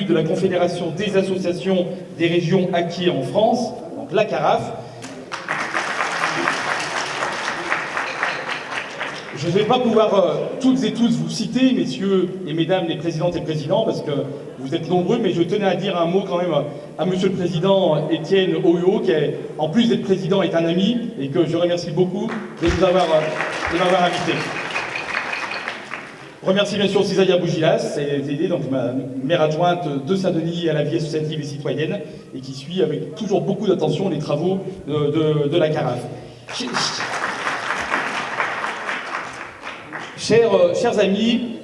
de la Confédération des associations des régions acquiers en France, donc la CARAF. Je ne vais pas pouvoir toutes et tous vous citer, messieurs et mesdames les présidentes et présidents, parce que vous êtes nombreux, mais je tenais à dire un mot quand même à monsieur le président Étienne Oyo, qui est, en plus d'être président, est un ami, et que je remercie beaucoup de m'avoir invité. Je remercie bien sûr Cisaïa Bougilas, donc ma maire adjointe de Saint-Denis à la vie associative et citoyenne, et qui suit avec toujours beaucoup d'attention les travaux de la CARAF. Chers amis,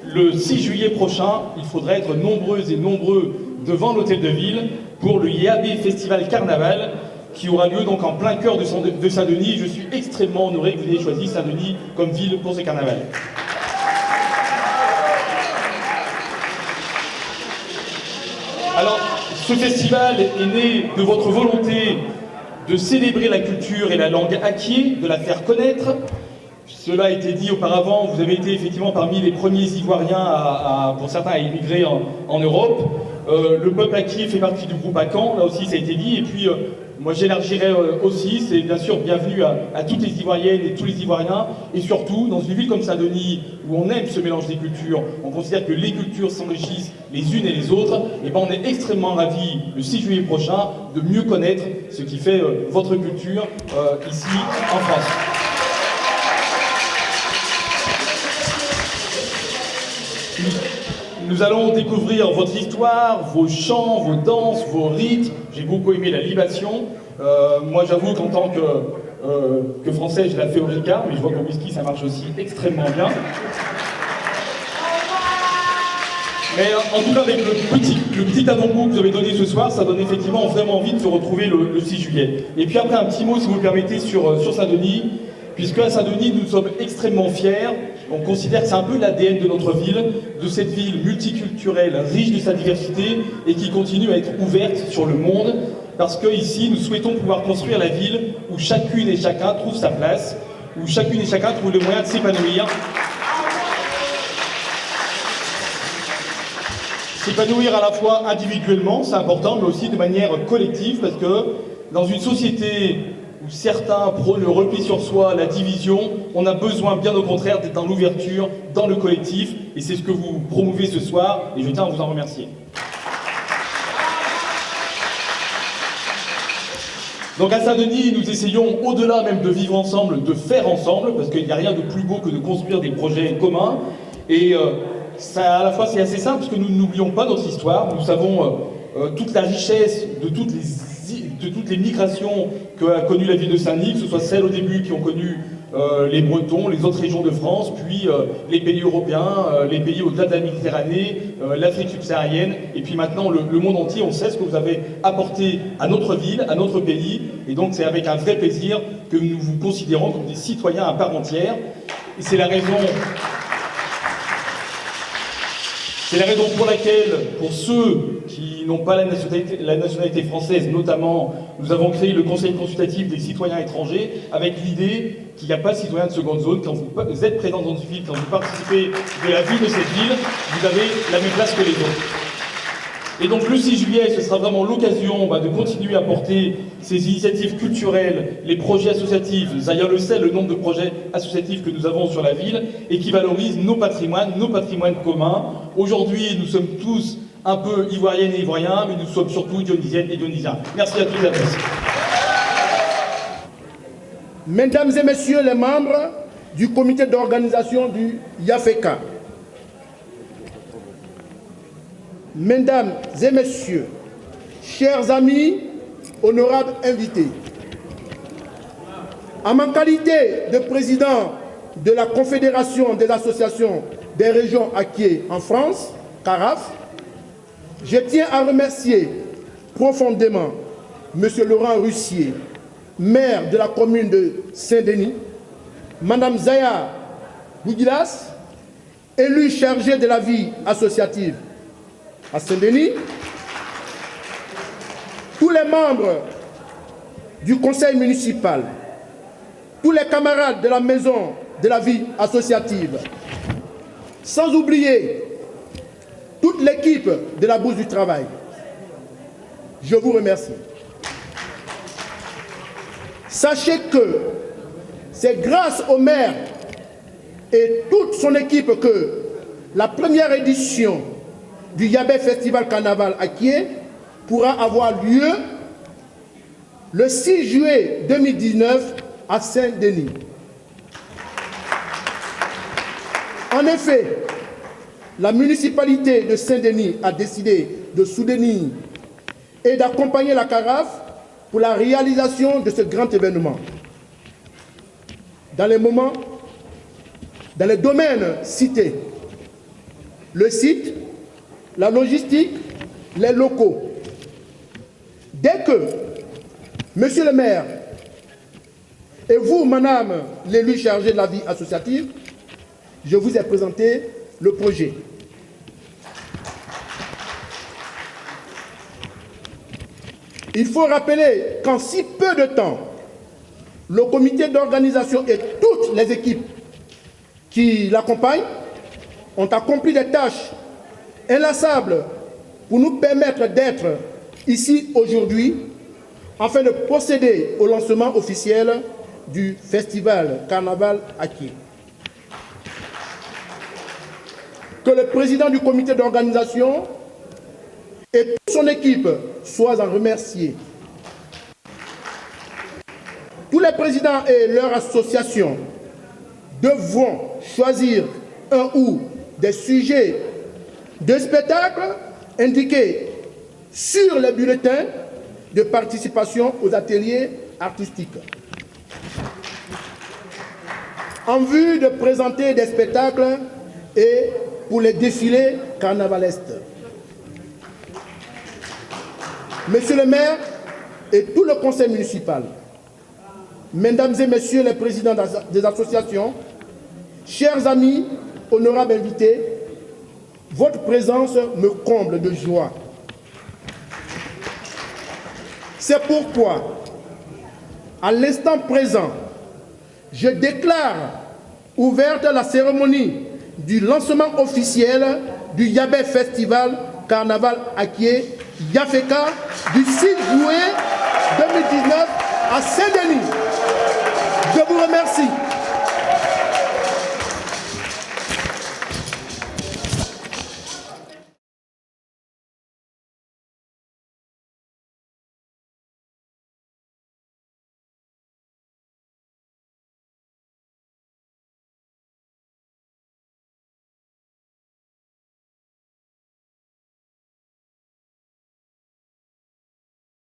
le 6 juillet prochain, il faudra être nombreuses et nombreux devant l'hôtel de ville pour le IAB Festival Carnaval qui aura lieu donc en plein cœur de Saint-Denis. Je suis extrêmement honoré que vous ayez choisi Saint-Denis comme ville pour ce carnaval. Alors, ce festival est né de votre volonté de célébrer la culture et la langue acquiée, de la faire connaître. Cela a été dit auparavant, vous avez été effectivement parmi les premiers Ivoiriens, pour certains, à immigrer en Europe. Le peuple acquis fait partie du groupe ACAN, là aussi ça a été dit. Et puis, moi j'élargirais aussi, c'est bien sûr bienvenue à toutes les Ivoiriennes et tous les Ivoiriens. Et surtout, dans une ville comme Saint-Denis, où on aime ce mélange des cultures, on considère que les cultures s'enrichissent les unes et les autres, et ben on est extrêmement ravis, le 6 juillet prochain, de mieux connaître ce qui fait votre culture ici en France. Nous allons découvrir votre histoire, vos chants, vos danses, vos rites. J'ai beaucoup aimé la libation. Moi, j'avoue qu'en tant que Français, je la fais au Ricard, mais je vois qu'au whisky, ça marche aussi extrêmement bien. Mais en tout cas, avec le petit avant-goût que vous avez donné ce soir, ça donne effectivement vraiment envie de se retrouver le 6 juillet. Et puis après, un petit mot, si vous le permettez, sur Saint-Denis. Puisque à Saint-Denis, nous sommes extrêmement fiers. On considère que c'est un peu l'ADN de notre ville, de cette ville multiculturelle, riche de sa diversité et qui continue à être ouverte sur le monde. Parce qu'ici, nous souhaitons pouvoir construire la ville où chacune et chacun trouve sa place, où chacune et chacun trouve le moyen de s'épanouir. S'épanouir à la fois individuellement, c'est important, mais aussi de manière collective, parce que dans une société où certains prônent le repli sur soi, la division, on a besoin, bien au contraire, d'être dans l'ouverture, dans le collectif, et c'est ce que vous promouvez ce soir, et je tiens à vous en remercier. Donc à Saint-Denis, nous essayons, au-delà même de vivre ensemble, de faire ensemble, parce qu'il n'y a rien de plus beau que de construire des projets communs, et ça, à la fois c'est assez simple, parce que nous n'oublions pas notre histoire, nous savons toute la richesse de toutes les migrations qu'a connues la ville de Saint-Denis, que ce soit celles au début qui ont connu les Bretons, les autres régions de France, puis les pays européens, les pays au-delà de la Méditerranée, l'Afrique subsaharienne, et puis maintenant le monde entier. On sait ce que vous avez apporté à notre ville, à notre pays, et donc c'est avec un vrai plaisir que nous vous considérons comme des citoyens à part entière. Et c'est la raison pour laquelle, pour ceux qui n'ont pas la nationalité française, notamment, nous avons créé le Conseil consultatif des citoyens étrangers, avec l'idée qu'il n'y a pas de citoyens de seconde zone. Quand vous êtes présent dans une ville, quand vous participez de la vie de cette ville, vous avez la même place que les autres. Et donc le 6 juillet, ce sera vraiment l'occasion de continuer à porter ces initiatives culturelles, les projets associatifs. Zaya le sait, le nombre de projets associatifs que nous avons sur la ville et qui valorisent nos patrimoines communs. Aujourd'hui, nous sommes tous un peu ivoiriennes et ivoiriens, mais nous sommes surtout dionysiennes et dionysiens. Merci à tous et à tous. Mesdames et messieurs les membres du comité d'organisation du YAFECA, mesdames et messieurs, chers amis, honorables invités, en ma qualité de président de la Confédération des associations des régions acquiers en France, CARAF, je tiens à remercier profondément M. Laurent Russier, maire de la commune de Saint-Denis, Mme Zaya Bougilas, élue chargée de la vie associative à Saint-Denis, tous les membres du conseil municipal, tous les camarades de la maison de la vie associative, sans oublier toute l'équipe de la Bourse du Travail, je vous remercie. Sachez que c'est grâce au maire et toute son équipe que la première édition du Yabé Festival Carnaval Akyé pourra avoir lieu le 6 juillet 2019 à Saint-Denis. En effet, la municipalité de Saint-Denis a décidé de soutenir et d'accompagner la CARAF pour la réalisation de ce grand événement. Dans les domaines cités, le site, la logistique, les locaux. Dès que Monsieur le maire et vous, madame l'élu chargé de la vie associative, je vous ai présenté le projet. Il faut rappeler qu'en si peu de temps, le comité d'organisation et toutes les équipes qui l'accompagnent ont accompli des tâches inlassables pour nous permettre d'être ici aujourd'hui afin de procéder au lancement officiel du Festival Carnaval Akyé. Que le président du comité d'organisation et toute son équipe soient en remerciés. Tous les présidents et leurs associations devront choisir un ou des sujets de spectacle indiqués sur les bulletins de participation aux ateliers artistiques. En vue de présenter des spectacles et pour les défilés carnavalesques. Monsieur le maire et tout le conseil municipal, mesdames et messieurs les présidents des associations, chers amis, honorables invités, votre présence me comble de joie. C'est pourquoi, à l'instant présent, je déclare ouverte la cérémonie du lancement officiel du Yabé Festival Carnaval Akyé Yafeka du 6 juillet 2019 à Saint-Denis. Je vous remercie.